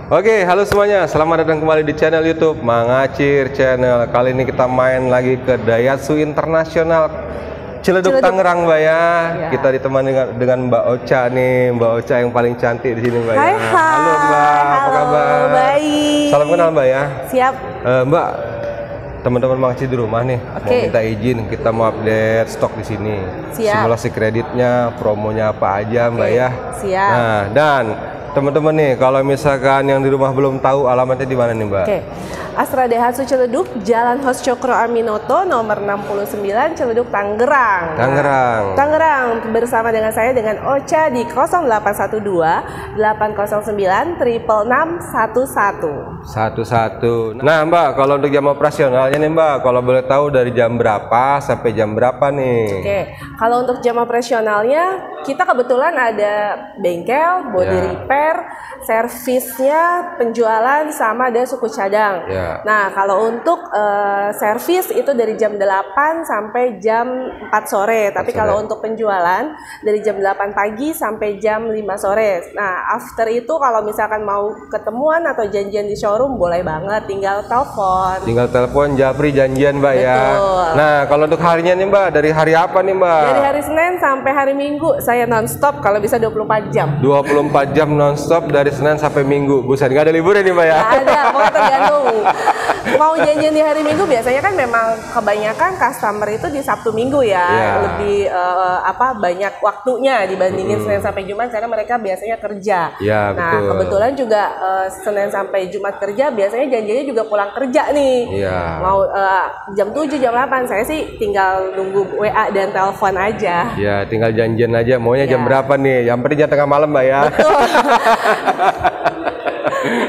Oke, halo semuanya. Selamat datang kembali di channel YouTube Mangacir Channel. Kali ini kita main lagi ke Daihatsu Internasional Ciledug, Tangerang, Mbak ya. Kita ditemani dengan Mbak Ocha nih, Mbak Ocha yang paling cantik di sini, Mbak ya. Halo Mbak, apa kabar? Baik. Salam kenal Mbak ya. Siap. Mbak, teman-teman Mangacir di rumah nih, mau minta izin kita mau update stok di sini. Siap. Simulasi kreditnya, promonya apa aja, Mbak ya. Siap. Nah, dan teman-teman nih, kalau misalkan yang di rumah belum tahu alamatnya di mana nih, Mbak? Oke. Astra Daihatsu Ciledug, Jalan Hos Cokro Aminoto, nomor 69, Ciledug, Tangerang. Tangerang bersama dengan saya dengan Ocha di 0812 809 66611. Nah, Mbak, kalau untuk jam operasionalnya nih, Mbak, kalau boleh tahu dari jam berapa sampai jam berapa nih? Oke. Kalau untuk jam operasionalnya, kita kebetulan ada bengkel, body repair, servisnya, penjualan, sama ada suku cadang. Nah, kalau untuk servis itu dari jam 8 sampai jam 4 sore. Tapi kalau untuk penjualan dari jam 8 pagi sampai jam 5 sore. Nah, after itu kalau misalkan mau ketemuan atau janjian di showroom boleh banget, tinggal telepon. Japri janjian, Mbak. Betul. Ya. Nah, kalau untuk harinya nih, Mbak, dari hari apa nih, Mbak? Dari hari Senin sampai hari Minggu saya nonstop, kalau bisa 24 jam. 24 jam nonstop dari Senin sampai Minggu. Buset, nggak ada liburan nih, Mbak ya? Nggak ada, pokoknya tergantung. Mau janjian di hari Minggu biasanya kan memang kebanyakan customer itu di Sabtu Minggu ya. Lebih banyak waktunya dibandingin Senin sampai Jumat karena mereka biasanya kerja. Nah, betul. Kebetulan juga Senin sampai Jumat kerja, biasanya janjinya juga pulang kerja nih. Mau jam 7, jam 8, saya sih tinggal nunggu WA dan telepon aja. Ya, tinggal janjian aja, maunya jam berapa nih? Yang penting jam tengah malam, Mbak ya. Betul.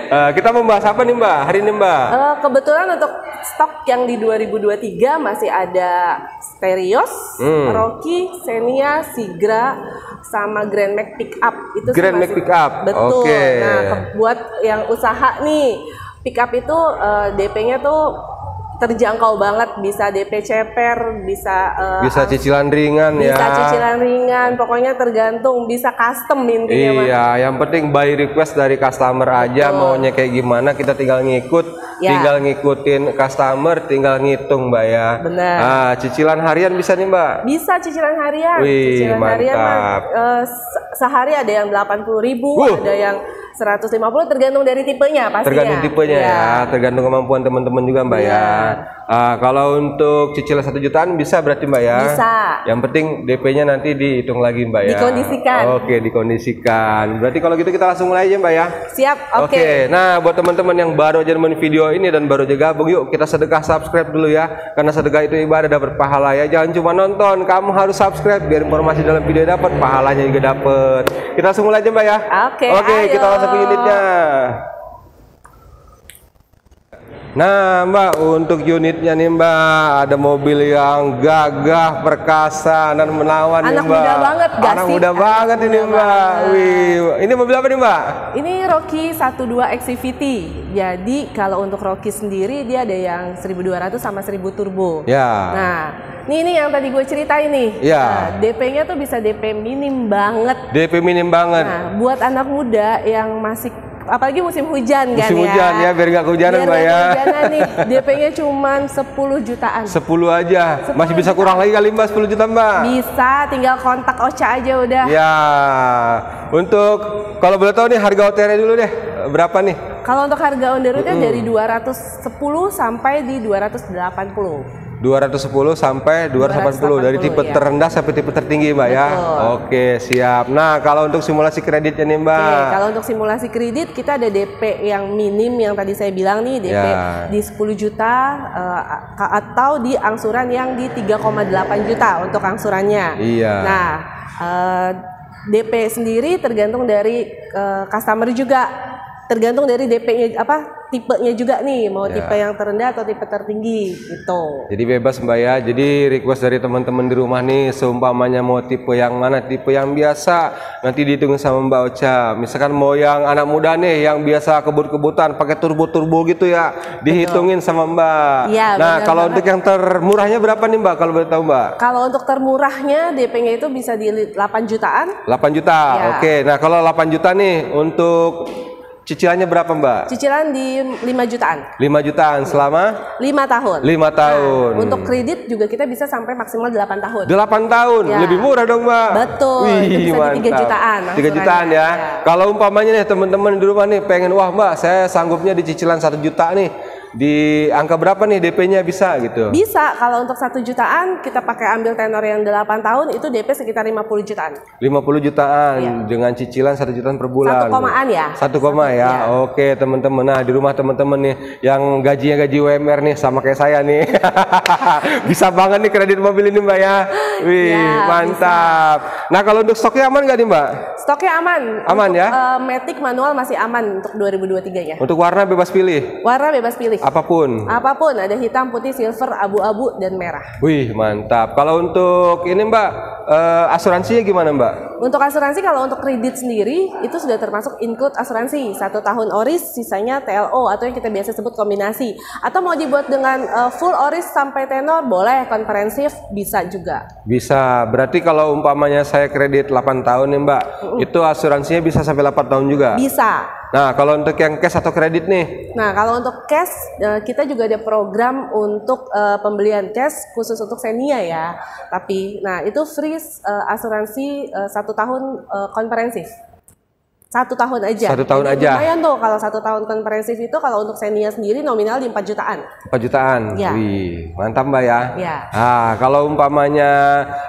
Kita membahas apa nih, Mbak, hari ini, Mbak? Kebetulan untuk stok yang di 2023 masih ada Terios, Rocky, Xenia, Sigra, sama Grand Max Pickup. Itu Grand Max Pickup. Betul. Nah, buat yang usaha nih, pickup itu DP-nya tuh terjangkau banget, bisa DP ceper, bisa cicilan ringan, bisa cicilan ringan, pokoknya tergantung, bisa custom intinya. Iya, yang penting by request dari customer aja. Maunya kayak gimana, kita tinggal tinggal ngikutin customer, tinggal ngitung, Mbak ya. Benar. Cicilan harian bisa nih, Mbak? Bisa cicilan harian. Wih, cicilan mantap. harian sehari ada yang 80.000, ada yang 150, tergantung dari tipenya pastinya. Tergantung tipenya ya, tergantung kemampuan teman-teman juga, Mbak ya. Kalau untuk cicilan 1 jutaan bisa berarti, Mbak ya? Bisa. Yang penting DP-nya nanti dihitung lagi, Mbak ya. Dikondisikan. Oke, dikondisikan. Berarti kalau gitu kita langsung mulai aja, Mbak ya. Siap, oke. Nah, buat teman-teman yang baru aja nonton video ini dan baru aja gabung, yuk kita sedekah subscribe dulu ya. Karena sedekah itu ibadah, dapat pahala ya. Jangan cuma nonton, kamu harus subscribe biar informasi dalam video dapat, pahalanya juga dapat. Kita langsung mulai aja, Mbak ya. Oke, kita langsung ke unitnya. Nah, Mbak, untuk unitnya nih, Mbak, ada mobil yang gagah, perkasa, dan menawan nih, Mbak. Anak muda banget, gak Anak sih? muda banget ini, Mbak. Wih, ini mobil apa nih, Mbak? Ini Rocky 12 XCVT. Jadi kalau untuk Rocky sendiri dia ada yang 1200 sama 1000 turbo. Nah, ini yang tadi gue ceritain nih. DP-nya tuh bisa DP minim banget. DP minim banget. Nah, buat anak muda yang masih, apalagi musim hujan kan ya. Musim hujan ya, biar nggak kehujanan, Mbak ya. Nih, DP-nya cuma 10 jutaan. 10 aja. Masih bisa kurang lagi kali, Mbak, 10 juta, Mbak? Bisa, tinggal kontak Ocha aja udah. Ya. Untuk kalau boleh tahu nih harga OTR dulu deh. Berapa nih? Kalau untuk harga on the road dari 210 sampai di 280. 210 sampai 280 dari tipe terendah sampai tipe tertinggi, Mbak ya. Oke, siap. Nah, kalau untuk simulasi kreditnya nih, Mbak. Kalau untuk simulasi kredit kita ada DP yang minim yang tadi saya bilang nih, DP di 10 juta atau di angsuran yang di 3,8 juta untuk angsurannya. Nah, DP sendiri tergantung dari customer juga. Tergantung dari DP-nya tipenya juga nih, mau tipe yang terendah atau tipe tertinggi gitu. Jadi bebas, Mbak ya. Jadi request dari teman-teman di rumah nih, seumpamanya mau tipe yang mana, tipe yang biasa nanti dihitung sama Mbak Ocha. Misalkan mau yang anak muda nih yang biasa kebut-kebutan pakai turbo-turbo gitu ya, dihitungin sama Mbak. Nah, kalau untuk yang termurahnya berapa nih, Mbak, kalau boleh tahu, Mbak? Kalau untuk termurahnya DP-nya itu bisa di 8 jutaan. 8 juta. Oke. Nah, kalau 8 juta nih untuk Cicilannya berapa Mbak? Cicilan di 5 jutaan. 5 jutaan selama? 5 tahun. 5 tahun. Nah, untuk kredit juga kita bisa sampai maksimal 8 tahun. 8 tahun? Ya. Lebih murah dong Mbak? Betul, Wih, itu bisa di 3 jutaan. 3 jutaan ya. Kalau umpamanya nih teman-teman di rumah nih pengen, wah Mbak saya sanggupnya di cicilan 1 juta nih. Di angka berapa nih DP-nya bisa gitu? Bisa, kalau untuk 1 jutaan kita pakai ambil tenor yang 8 tahun itu DP sekitar 50 jutaan. 50 jutaan dengan cicilan 1 jutaan per bulan. 1 komaan ya. 1 koma ya. Oke teman-teman. Nah di rumah teman-teman nih yang gajinya gaji UMR nih sama kayak saya nih. Bisa banget nih kredit mobil ini Mbak ya. Wih mantap. Bisa. Nah kalau untuk stoknya aman nggak nih Mbak? Stoknya aman. Aman untuk, ya? Matic manual masih aman untuk 2023 ya. Untuk warna bebas pilih? Warna bebas pilih. Apapun? Apapun, ada hitam, putih, silver, abu-abu, dan merah. Wih mantap. Kalau untuk ini Mbak, asuransinya gimana Mbak? Untuk asuransi, kalau untuk kredit sendiri itu sudah termasuk include asuransi 1 tahun ORIS, sisanya TLO atau yang kita biasa sebut kombinasi. Atau mau dibuat dengan full ORIS sampai tenor, boleh, komprehensif bisa juga. Bisa. Berarti kalau umpamanya saya kredit 8 tahun nih Mbak, itu asuransinya bisa sampai 8 tahun juga? Bisa. Nah kalau untuk yang cash atau kredit nih? Nah kalau untuk cash kita juga ada program untuk pembelian cash khusus untuk Xenia ya. Tapi nah itu free asuransi 1 tahun komprehensif. 1 tahun aja. 1 tahun jadi, aja. Lumayan tuh kalau 1 tahun komprehensif itu kalau untuk Xenia sendiri nominal di 4 jutaan. 4 jutaan. Ya. Wih, mantap Mbak ya. Ya. Nah, kalau umpamanya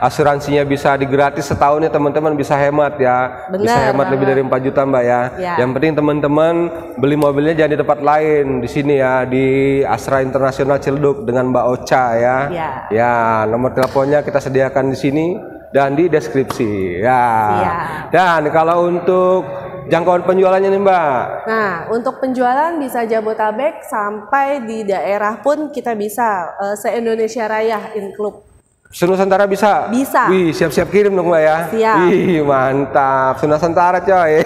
asuransinya bisa digratis setahun ya teman-teman bisa hemat ya. Bener, bisa hemat lebih dari 4 juta Mbak ya. Ya. Yang penting teman-teman beli mobilnya jangan di tempat lain, di sini ya di Astra Internasional Ciledug dengan Mbak Ocha ya. Ya. Ya, nomor teleponnya kita sediakan di sini dan di deskripsi ya. Dan kalau untuk jangkauan penjualannya nih Mbak. Nah untuk penjualan bisa Jabotabek sampai di daerah pun kita bisa se-Indonesia Raya include. Se-Nusantara bisa? Bisa. Wih siap-siap kirim dong Mbak ya. Siap. Wih mantap, Se-Nusantara coy.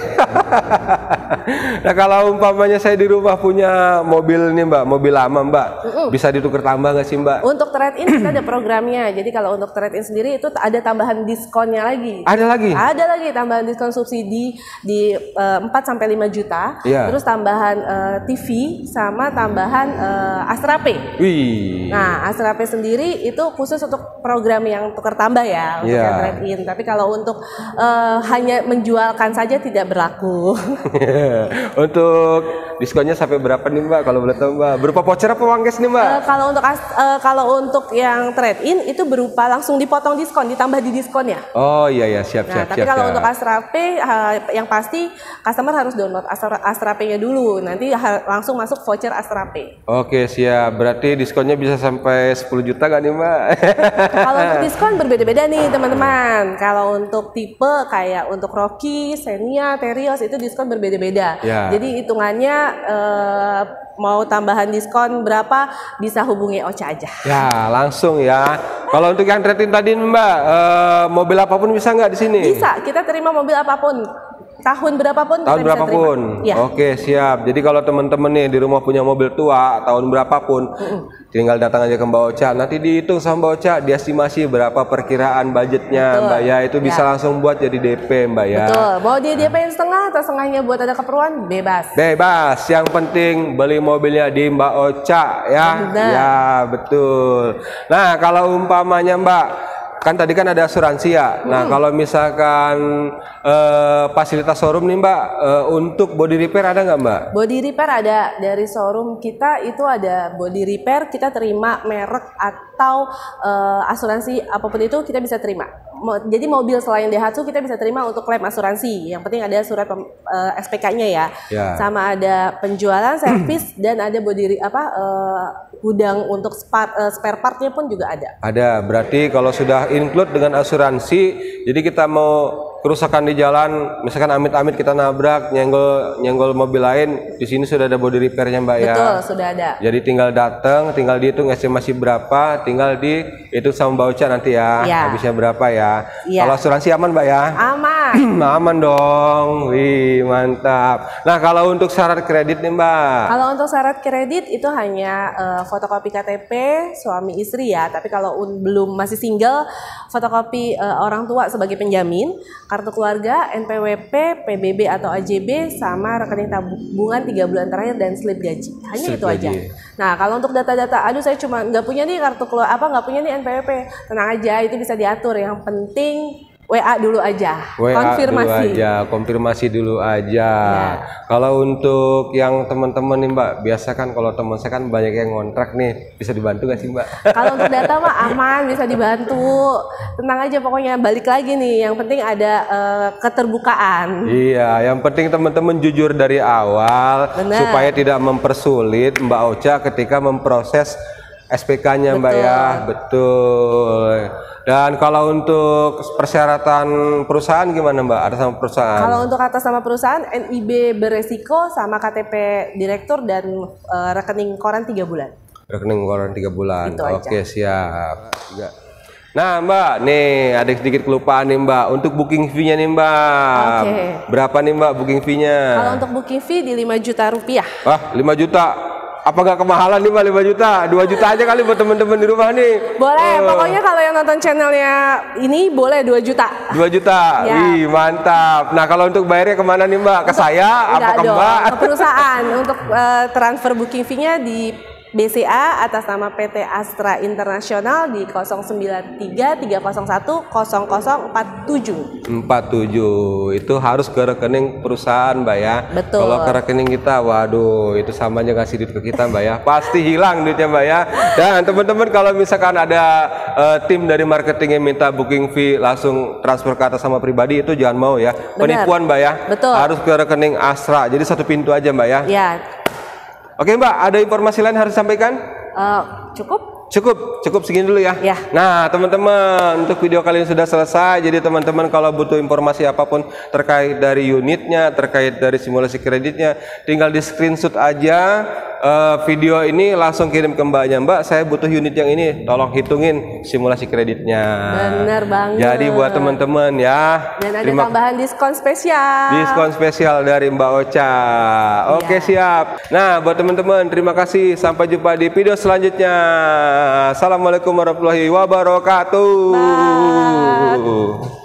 Nah kalau umpamanya saya di rumah punya mobil nih Mbak, mobil lama Mbak, bisa ditukar tambah nggak sih Mbak? Untuk trade-in kita ada programnya, jadi kalau untuk trade-in sendiri itu ada tambahan diskonnya lagi. Ada lagi? Ada lagi tambahan diskon subsidi di 4-5 juta, terus tambahan TV sama tambahan Astra Pay. Wih. Nah Astra Pay sendiri itu khusus untuk program yang tukar tambah ya, untuk yang trade-in. Tapi kalau untuk hanya menjualkan saja tidak berlaku. Untuk diskonnya sampai berapa nih Mbak kalau boleh tahu Mbak? Berupa voucher apa uang cash nih Mbak? Kalau untuk yang trade-in itu berupa langsung dipotong diskon, ditambah di diskonnya. Oh iya siap. Tapi kalau untuk Astra Pay yang pasti customer harus download Astra Pay-nya dulu, nanti langsung masuk voucher Astra Pay. Oke siap, berarti diskonnya bisa sampai 10 juta gak nih Mbak? Kalau untuk diskon berbeda-beda nih teman-teman. Kalau untuk tipe kayak untuk Rocky, Xenia, Terios itu diskon berbeda-beda. Jadi hitungannya mau tambahan diskon berapa bisa hubungi Ocha aja. Ya langsung ya. Kalau untuk yang trade-in tadi Mbak, mobil apapun bisa nggak di sini? Bisa, kita terima mobil apapun. Tahun berapapun tahun berapapun Oke siap. Jadi kalau teman-teman nih di rumah punya mobil tua tahun berapapun tinggal datang aja ke Mbak Ocha, nanti dihitung sama Mbak Ocha diestimasi berapa perkiraan budgetnya Mbak ya, itu bisa langsung buat jadi DP Mbak ya. Betul, mau dia DP setengah atau setengahnya buat ada keperluan bebas. Yang penting beli mobilnya di Mbak Ocha ya. Ya betul. Nah kalau umpamanya Mbak, kan tadi kan ada asuransi ya. Nah kalau misalkan fasilitas showroom nih Mbak, untuk body repair ada nggak Mbak? Body repair ada, dari showroom kita itu ada body repair, kita terima merek atau asuransi apapun itu kita bisa terima. Jadi mobil selain Daihatsu kita bisa terima untuk klaim asuransi. Yang penting ada surat SPK-nya ya. Sama ada penjualan, servis dan ada body gudang untuk spare partnya pun juga ada. Ada, berarti kalau sudah include dengan asuransi, jadi kita mau kerusakan di jalan, misalkan amit-amit kita nabrak, nyenggol mobil lain, di sini sudah ada body repairnya Mbak ya. Betul, sudah ada. Jadi tinggal datang, tinggal dihitung estimasi berapa, tinggal dihitung sama Mbak Ocha nanti ya, habisnya berapa ya. Kalau asuransi aman Mbak ya? Aman. Aman dong, wih mantap. Nah kalau untuk syarat kredit nih Mbak? Kalau untuk syarat kredit itu hanya fotokopi KTP suami istri ya, tapi kalau belum masih single, fotokopi orang tua sebagai penjamin, kartu keluarga, NPWP, PBB atau AJB, sama rekening tabungan 3 bulan terakhir dan slip gaji. Hanya slip itu gaji aja. Nah, kalau untuk data-data, aduh saya cuma nggak punya nih kartu keluarga, nggak punya nih NPWP, tenang aja, itu bisa diatur. Yang penting WA dulu aja, konfirmasi dulu aja. Ya. Kalau untuk yang teman-teman nih Mbak, biasa kan kalau teman saya kan banyak yang ngontrak nih, bisa dibantu nggak sih Mbak? Kalau untuk data mah aman, bisa dibantu. Tenang aja pokoknya, balik lagi nih, yang penting ada keterbukaan. Iya, yang penting teman-teman jujur dari awal. Bener. Supaya tidak mempersulit Mbak Ocha ketika memproses SPK-nya Mbak ya. Betul. Dan kalau untuk persyaratan perusahaan gimana Mbak? Atas nama perusahaan? Kalau untuk atas nama perusahaan, NIB beresiko sama KTP direktur dan rekening koran 3 bulan. Rekening koran 3 bulan. Oke, siap. Nah Mbak, nih ada sedikit kelupaan nih Mbak. Untuk booking fee-nya nih Mbak. Berapa nih Mbak booking fee-nya? Kalau untuk booking fee di 5 juta rupiah. Wah, 5 juta. Apa nggak kemahalan nih Mbak 5 juta? 2 juta aja kali buat teman-teman di rumah nih. Boleh, pokoknya kalau yang nonton channelnya ini boleh 2 juta. 2 juta, ya. Wih mantap. Nah kalau untuk bayarnya kemana nih Mbak? Ke saya? Apa ke Mbak? Ke perusahaan. Untuk transfer booking fee-nya di BCA atas nama PT Astra Internasional di 093-301-0047. 47 itu harus ke rekening perusahaan Mbak ya. Betul. Kalau ke rekening kita, waduh itu sama aja ngasih duit ke kita Mbak ya. Pasti hilang duitnya Mbak ya. Dan teman-teman kalau misalkan ada tim dari marketing yang minta booking fee langsung transfer ke atas sama pribadi, itu jangan mau ya. Penipuan Mbak ya. Betul. Harus ke rekening Astra. Jadi satu pintu aja Mbak ya. Ya. Oke Mbak, ada informasi lain harus disampaikan? Cukup segini dulu ya. Nah teman-teman, untuk video kali ini sudah selesai. Jadi teman-teman kalau butuh informasi apapun terkait dari unitnya, terkait dari simulasi kreditnya, tinggal di screenshot aja video ini, langsung kirim ke Mbaknya. Mbak, saya butuh unit yang ini, tolong hitungin simulasi kreditnya. Bener banget. Jadi buat teman-teman ya. Dan ada tambahan diskon spesial. Diskon spesial dari Mbak Ocha. Oke, siap. Nah buat teman-teman, terima kasih. Sampai jumpa di video selanjutnya. Assalamualaikum warahmatullahi wabarakatuh. Bye.